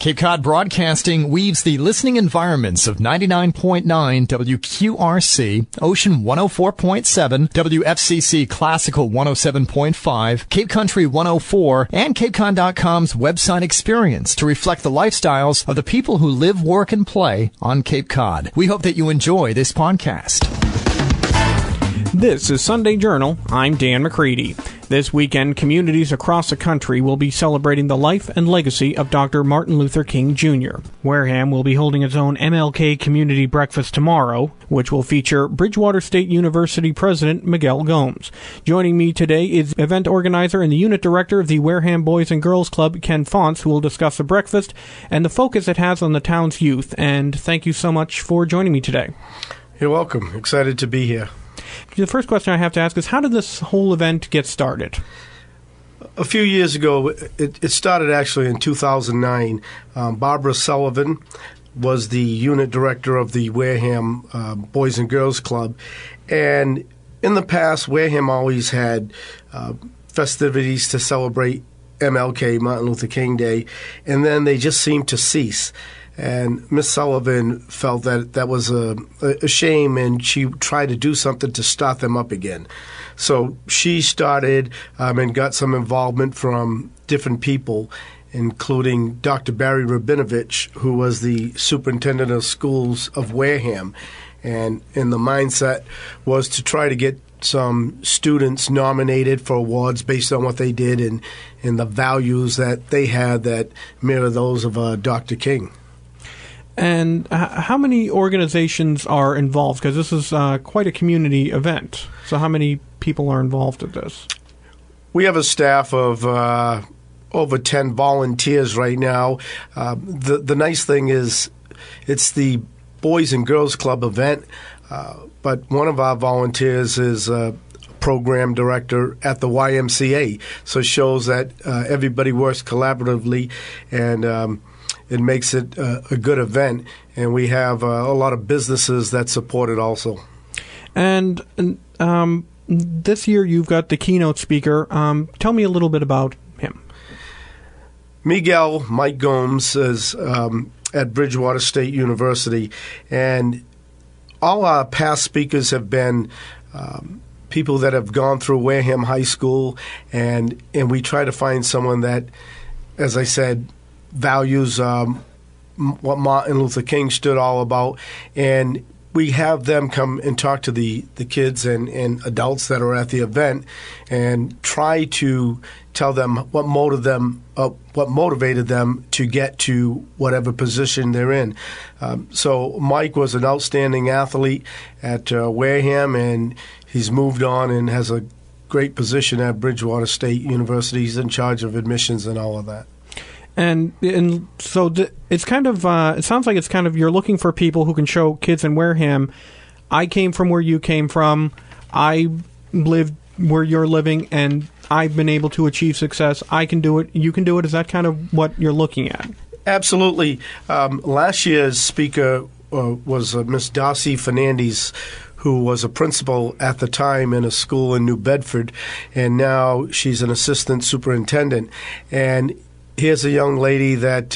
Cape Cod Broadcasting weaves the listening environments of 99.9 WQRC, Ocean 104.7, WFCC Classical 107.5, Cape Country 104, and CapeCon.com's website experience to reflect the lifestyles of the people who live, work, and play on Cape Cod. We hope that you enjoy this podcast. This is Sunday Journal. I'm Dan McCready. This weekend, communities across the country will be celebrating the life and legacy of Dr. Martin Luther King Jr. Wareham will be holding its own MLK Community Breakfast tomorrow, which will feature Bridgewater State University President Miguel Gomes. Joining me today is event organizer and the unit director of the Wareham Boys and Girls Club, Ken Fonts, who will discuss the breakfast and the focus it has on the town's youth. And thank you so much for joining me today. You're welcome. Excited to be here. The first question I have to ask is, how did this whole event get started? A few years ago, it started actually in 2009. Barbara Sullivan was the unit director of the Wareham Boys and Girls Club. And in the past, Wareham always had festivities to celebrate MLK, Martin Luther King Day, and then they just seemed to cease. And Miss Sullivan felt that was a shame, and she tried to do something to start them up again. So she started and got some involvement from different people, including Dr. Barry Rabinovich, who was the superintendent of schools of Wareham. And the mindset was to try to get some students nominated for awards based on what they did and the values that they had that mirror those of Dr. King. And how many organizations are involved? Because this is quite a community event. So how many people are involved in this? We have a staff of over 10 volunteers right now. The nice thing is it's the Boys and Girls Club event, but one of our volunteers is program director at the YMCA. So it shows that everybody works collaboratively, and it makes it a good event, and we have a lot of businesses that support it also. And this year you've got the keynote speaker. Tell me a little bit about him. Mike Gomes is at Bridgewater State University, and all our past speakers have been people that have gone through Wareham High School, and we try to find someone that, as I said, values what Martin Luther King stood all about, and we have them come and talk to the kids and adults that are at the event and try to tell them what motivated them to get to whatever position they're in. So Mike was an outstanding athlete at Wareham, and he's moved on and has a great position at Bridgewater State University. He's in charge of admissions and all of that. And so it's kind of it sounds like it's kind of, you're looking for people who can show kids in Wareham, I came from where you came from, I lived where you're living, and I've been able to achieve success. I can do it. You can do it. Is that kind of what you're looking at? Absolutely. Last year's speaker was Miss Darcy Fernandez, who was a principal at the time in a school in New Bedford, and now she's an assistant superintendent. And here's a young lady that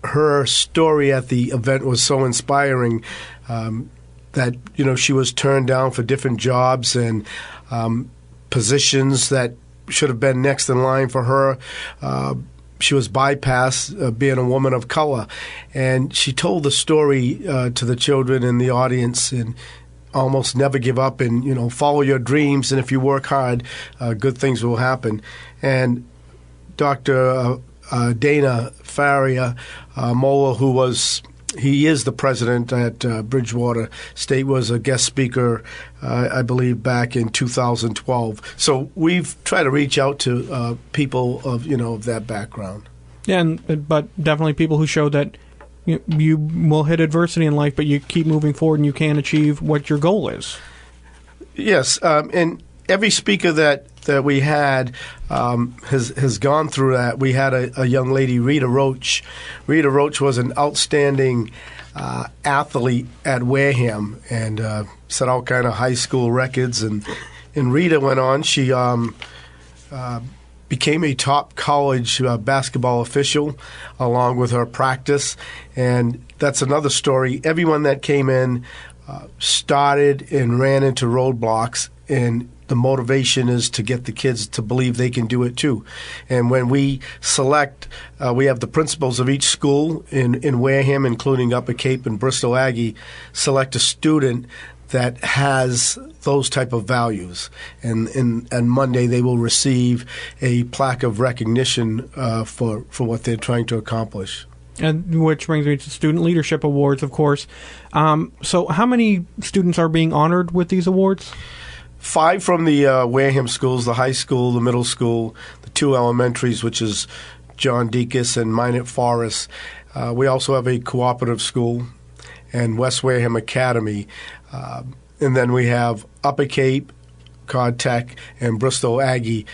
her story at the event was so inspiring that, she was turned down for different jobs and positions that should have been next in line for her. She was bypassed being a woman of color. And she told the story to the children in the audience, and almost never give up and, follow your dreams. And if you work hard, good things will happen. And Dr. Dana Faria Mola, he is the president at Bridgewater State, was a guest speaker, I believe, back in 2012. So we've tried to reach out to people of that background. Yeah, but definitely people who show that you will hit adversity in life, but you keep moving forward and you can achieve what your goal is. Yes, and every speaker that we had has gone through that. We had a young lady, Rita Roach. Rita Roach was an outstanding athlete at Wareham and set all kind of high school records. And Rita went on. She became a top college basketball official along with her practice. And that's another story. Everyone that came in started and ran into roadblocks, and the motivation is to get the kids to believe they can do it too. And when we select, we have the principals of each school in Wareham, including Upper Cape and Bristol Aggie, select a student that has those type of values. And Monday they will receive a plaque of recognition for what they're trying to accomplish. And which brings me to Student Leadership Awards, of course. So how many students are being honored with these awards? 5 from the Wareham schools, the high school, the middle school, the 2 elementaries, which is John Deacon and Minot Forest. We also have a cooperative school and West Wareham Academy. And then we have Upper Cape, Cod Tech, and Bristol Aggie.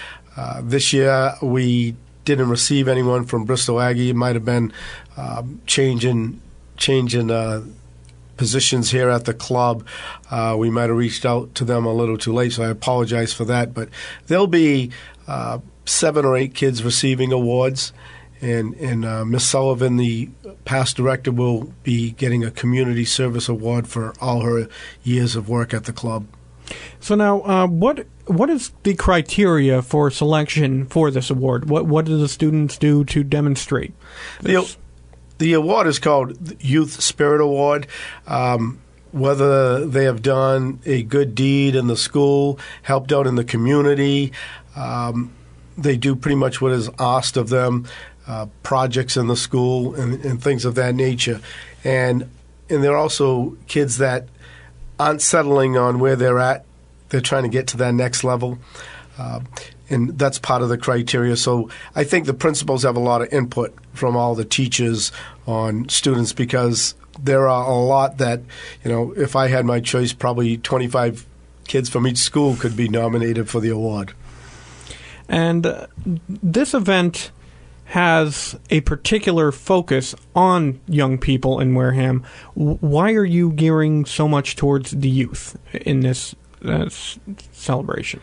This year we didn't receive anyone from Bristol Aggie. It might have been changing positions here at the club. We might have reached out to them a little too late, so I apologize for that. But there'll be 7 or 8 kids receiving awards, and Miss Sullivan, the past director, will be getting a community service award for all her years of work at the club. So now, what is the criteria for selection for this award? What do the students do to demonstrate this? The award is called Youth Spirit Award. Whether they have done a good deed in the school, helped out in the community, they do pretty much what is asked of them, projects in the school and things of that nature. And there are also kids that aren't settling on where they're at. They're trying to get to that next level. And that's part of the criteria. So I think the principals have a lot of input from all the teachers on students, because there are a lot that, if I had my choice, probably 25 kids from each school could be nominated for the award. And this event has a particular focus on young people in Wareham. Why are you gearing so much towards the youth in this celebration?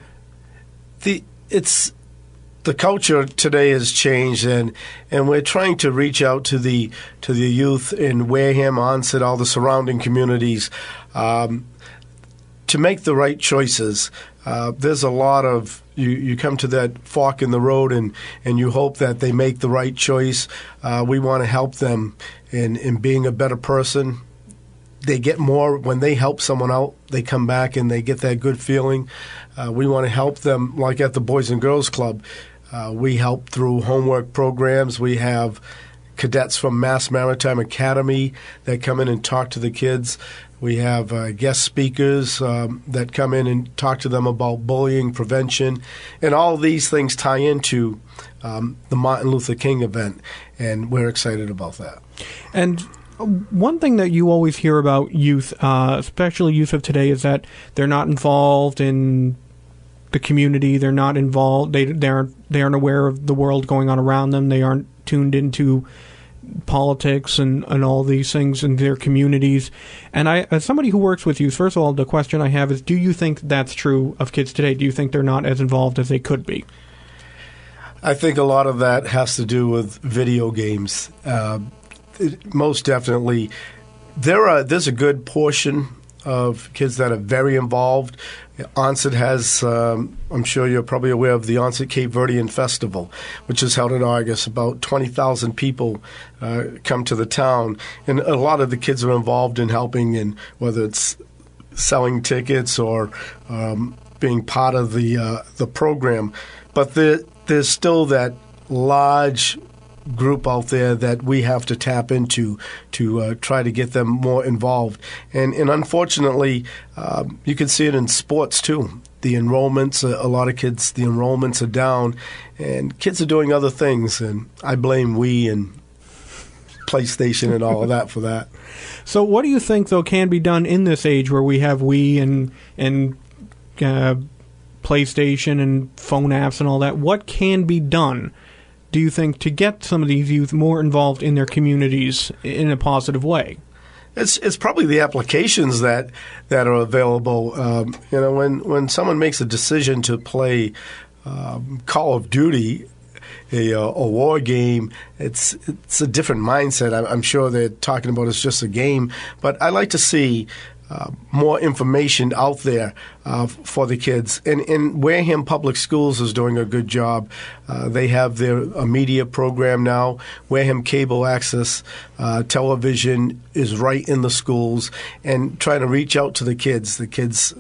The culture today has changed, and we're trying to reach out to the youth in Wareham, Onset, all the surrounding communities, to make the right choices. There's a lot of you come to that fork in the road, and you hope that they make the right choice. We want to help them in being a better person. They get more when they help someone out. They come back and they get that good feeling. We want to help them, like at the Boys and Girls Club. We help through homework programs. We have cadets from Mass Maritime Academy that come in and talk to the kids. We have guest speakers that come in and talk to them about bullying prevention. And all these things tie into the Martin Luther King event, and we're excited about that. And one thing that you always hear about youth, especially youth of today, is that they're not involved in the community. They're not involved. They aren't aware of the world going on around them. They aren't tuned into politics and all these things in their communities. And as somebody who works with youth, first of all, the question I have is, do you think that's true of kids today? Do you think they're not as involved as they could be? I think a lot of that has to do with video games. Most definitely. There's a good portion of kids that are very involved. Onset has, I'm sure you're probably aware of the Onset Cape Verdean Festival, which is held in August. About 20,000 people come to the town, and a lot of the kids are involved in helping, in whether it's selling tickets or being part of the program. But there's still that large group out there that we have to tap into to try to get them more involved. And unfortunately, you can see it in sports too. The enrollments, a lot of kids, the enrollments are down, and kids are doing other things. And I blame Wii and PlayStation and all of that for that. So what do you think, though, can be done in this age where we have Wii and PlayStation and phone apps and all that? What can be done, do you think, to get some of these youth more involved in their communities in a positive way? It's probably the applications that are available. When someone makes a decision to play Call of Duty, a war game. It's a different mindset. I'm sure they're talking about it's just a game, but I like to see more information out there for the kids. And Wareham Public Schools is doing a good job. They have their media program now. Wareham Cable Access Television is right in the schools and trying to reach out to the kids. The kids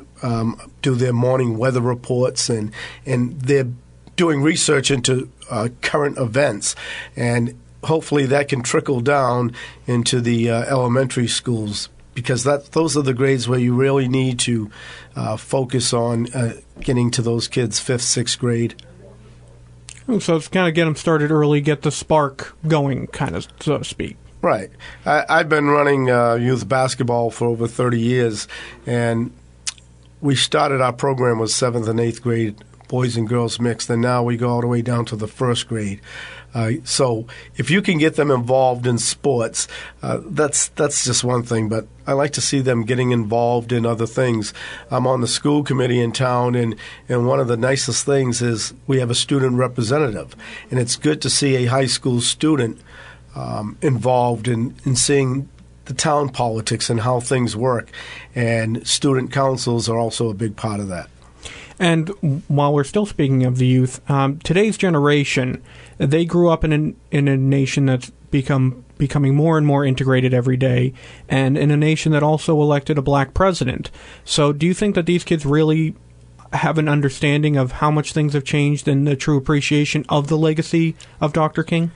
do their morning weather reports, and they're doing research into current events. And hopefully that can trickle down into the elementary schools, because those are the grades where you really need to focus on getting to those kids 5th, 6th grade. So it's kind of get them started early, get the spark going, kind of, so to speak. Right. I've been running youth basketball for over 30 years, and we started our program with 7th and 8th grade boys and girls mixed, and now we go all the way down to the 1st grade. So if you can get them involved in sports, that's just one thing. But I like to see them getting involved in other things. I'm on the school committee in town, and one of the nicest things is we have a student representative. And it's good to see a high school student involved in seeing the town politics and how things work. And student councils are also a big part of that. And while we're still speaking of the youth, today's generation, they grew up in a nation that's becoming more and more integrated every day, and in a nation that also elected a black president. So do you think that these kids really have an understanding of how much things have changed and the true appreciation of the legacy of Dr. King?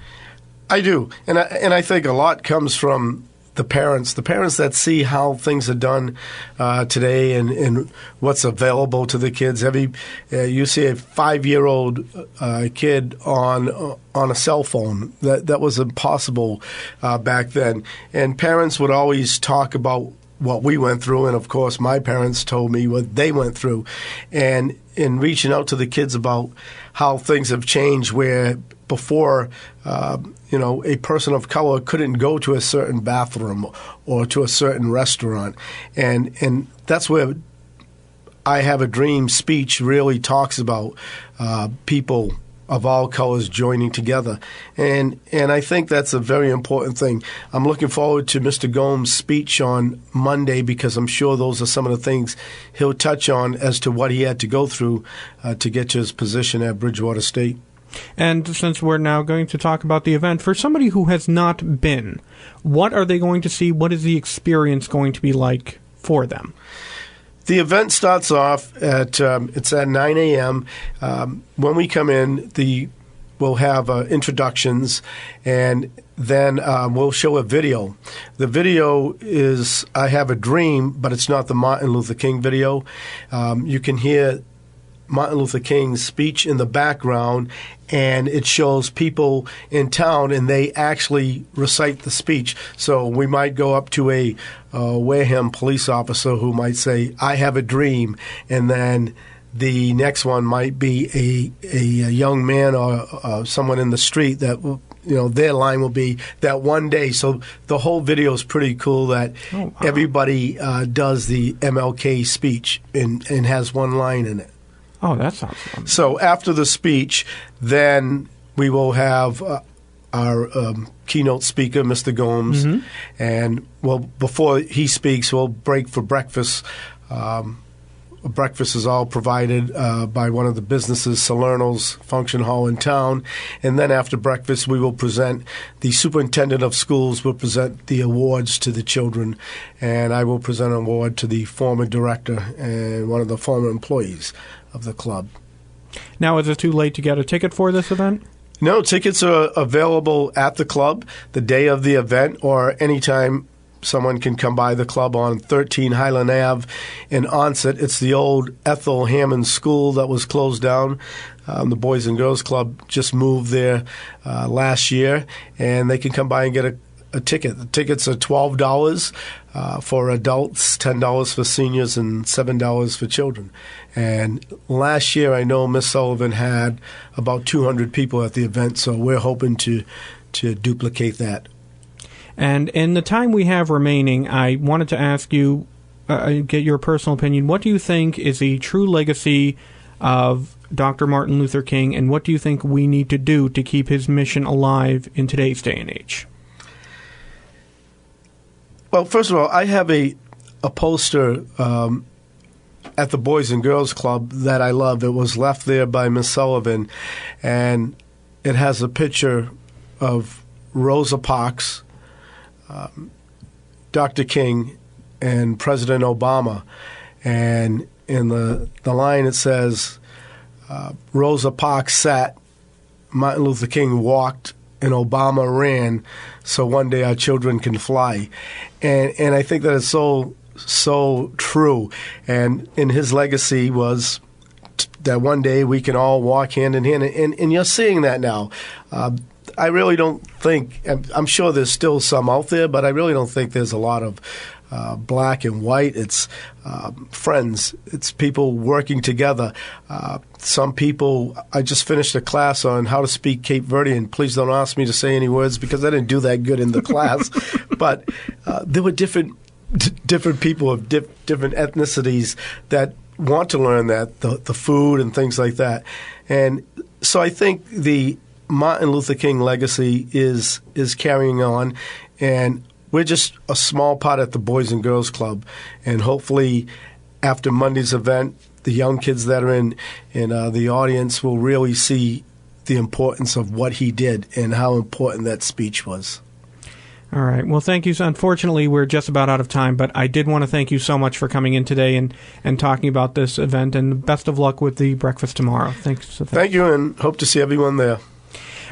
I do. And I think a lot comes from the parents that see how things are done today and what's available to the kids. You see a 5-year-old kid on a cell phone. That was impossible back then. And parents would always talk about what we went through, and of course my parents told me what they went through. And in reaching out to the kids about how things have changed, where before, a person of color couldn't go to a certain bathroom or to a certain restaurant. And that's where I Have a Dream speech really talks about people of all colors joining together. And I think that's a very important thing. I'm looking forward to Mr. Gomes' speech on Monday, because I'm sure those are some of the things he'll touch on as to what he had to go through to get to his position at Bridgewater State. And since we're now going to talk about the event, for somebody who has not been, what are they going to see? What is the experience going to be like for them? The event starts off it's at 9 a.m. When we come in, we'll have introductions, and then we'll show a video. The video is I Have a Dream, but it's not the Martin Luther King video. You can hear Martin Luther King's speech in the background, and it shows people in town, and they actually recite the speech. So we might go up to a Wareham police officer who might say, "I have a dream," and then the next one might be a young man or someone in the street that their line will be that one day. So the whole video is pretty cool that everybody does the MLK speech and has one line in it. Oh, that sounds fun. So after the speech, then we will have our keynote speaker, Mr. Gomes, and before he speaks, we'll break for breakfast. Breakfast is all provided by one of the businesses, Salerno's Function Hall in town. And then after breakfast, we will present, the superintendent of schools will present the awards to the children, and I will present an award to the former director and one of the former employees of the club. Now, is it too late to get a ticket for this event? No, tickets are available at the club the day of the event, or anytime someone can come by the club on 13 Highland Ave in Onset. It's the old Ethel Hammond School that was closed down. The Boys and Girls Club just moved there last year, and they can come by and get a ticket. The tickets are $12 for adults, $10 for seniors, and $7 for children. And last year, I know Miss Sullivan had about 200 people at the event, so we're hoping to duplicate that. And in the time we have remaining, I wanted to ask you, get your personal opinion. What do you think is the true legacy of Dr. Martin Luther King, and what do you think we need to do to keep his mission alive in today's day and age? Well, first of all, I have a poster at the Boys and Girls Club that I love. It was left there by Miss Sullivan, and it has a picture of Rosa Parks, Dr. King, and President Obama. And in the line it says, Rosa Parks sat, Martin Luther King walked, and Obama ran, so one day our children can fly. And I think that is so true. And his legacy was that one day we can all walk hand in hand. And you're seeing that now. I really don't think, I'm sure there's still some out there, but I really don't think there's a lot of black and white. It's friends. It's people working together. Some people, I just finished a class on how to speak Cape Verdean. Please don't ask me to say any words because I didn't do that good in the class. But there were different people of different ethnicities that want to learn that, the food and things like that. And so I think the Martin Luther King legacy is carrying on, and we're just a small part at the Boys and Girls Club. And hopefully after Monday's event, the young kids that are in the audience will really see the importance of what he did and how important that speech was. All right. Well, thank you. Unfortunately, we're just about out of time, but I did want to thank you so much for coming in today and talking about this event, and best of luck with the breakfast tomorrow. Thanks. Thank you, and hope to see everyone there.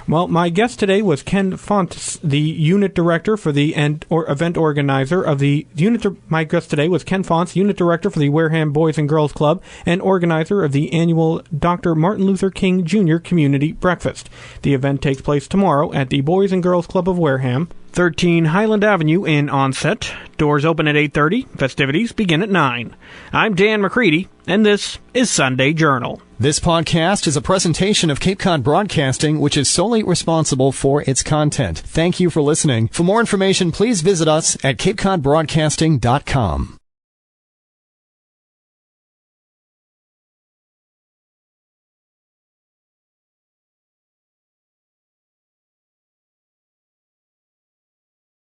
Well, my guest today was Ken Fontes, the unit director for the event organizer of the unit. My guest today was Ken Fontes, unit director for the Wareham Boys and Girls Club and organizer of the annual Dr. Martin Luther King Jr. Community Breakfast. The event takes place tomorrow at the Boys and Girls Club of Wareham, 13 Highland Avenue in Onset. Doors open at 8:30. Festivities begin at 9. I'm Dan McCready, and this is Sunday Journal. This podcast is a presentation of Cape Cod Broadcasting, which is solely responsible for its content. Thank you for listening. For more information, please visit us at capecodbroadcasting.com.